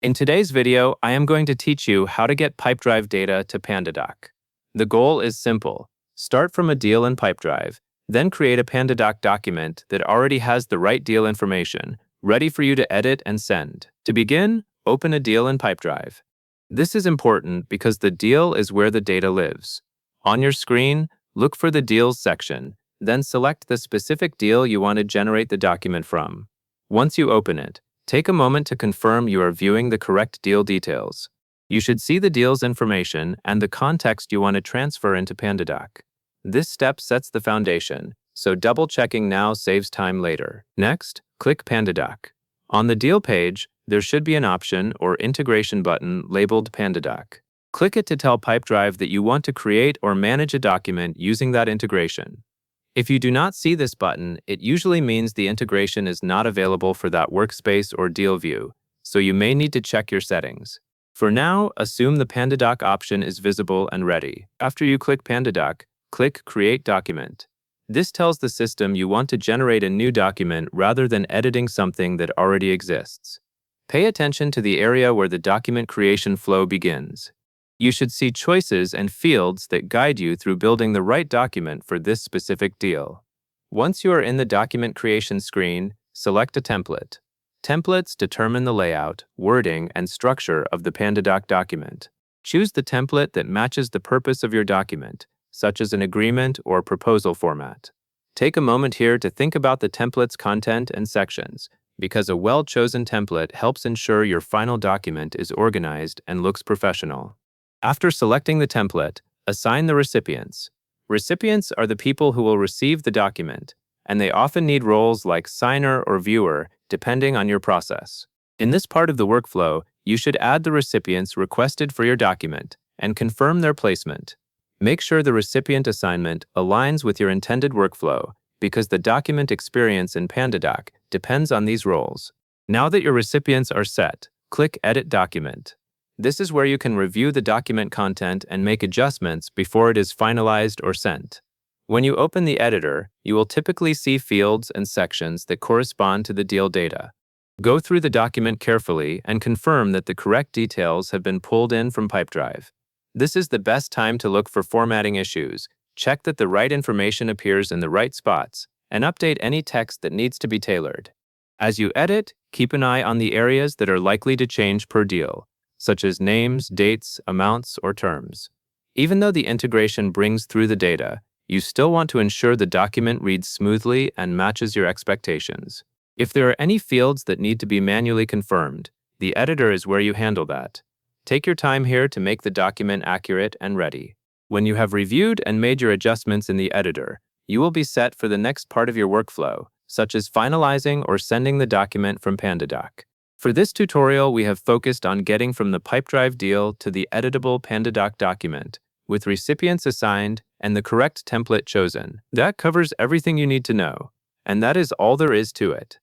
In today's video, I am going to teach you how to get Pipedrive data to Pandadoc. The goal is simple. Start from a deal in Pipedrive, then create a Pandadoc document that already has the right deal information, ready for you to edit and send. To begin, open a deal in Pipedrive. This is important because the deal is where the data lives. On your screen, look for the Deals section, then select the specific deal you want to generate the document from. Once you open it, take a moment to confirm you are viewing the correct deal details. You should see the deal's information and the context you want to transfer into Pandadoc. This step sets the foundation, so double-checking now saves time later. Next, click Pandadoc. On the deal page, there should be an option or integration button labeled Pandadoc. Click it to tell Pipedrive that you want to create or manage a document using that integration. If you do not see this button, it usually means the integration is not available for that workspace or deal view, so you may need to check your settings. For now, assume the Pandadoc option is visible and ready. After you click Pandadoc, click Create Document. This tells the system you want to generate a new document rather than editing something that already exists. Pay attention to the area where the document creation flow begins. You should see choices and fields that guide you through building the right document for this specific deal. Once you are in the document creation screen, select a template. Templates determine the layout, wording, and structure of the Pandadoc document. Choose the template that matches the purpose of your document, such as an agreement or proposal format. Take a moment here to think about the template's content and sections, because a well-chosen template helps ensure your final document is organized and looks professional. After selecting the template, assign the recipients. Recipients are the people who will receive the document, and they often need roles like signer or viewer, depending on your process. In this part of the workflow, you should add the recipients requested for your document and confirm their placement. Make sure the recipient assignment aligns with your intended workflow, because the document experience in Pandadoc depends on these roles. Now that your recipients are set, click Edit Document. This is where you can review the document content and make adjustments before it is finalized or sent. When you open the editor, you will typically see fields and sections that correspond to the deal data. Go through the document carefully and confirm that the correct details have been pulled in from Pipedrive. This is the best time to look for formatting issues, check that the right information appears in the right spots, and update any text that needs to be tailored. As you edit, keep an eye on the areas that are likely to change per deal, such as names, dates, amounts, or terms. Even though the integration brings through the data, you still want to ensure the document reads smoothly and matches your expectations. If there are any fields that need to be manually confirmed, the editor is where you handle that. Take your time here to make the document accurate and ready. When you have reviewed and made your adjustments in the editor, you will be set for the next part of your workflow, such as finalizing or sending the document from Pandadoc. For this tutorial, we have focused on getting from the Pipedrive deal to the editable Pandadoc document, with recipients assigned and the correct template chosen. That covers everything you need to know, and that is all there is to it.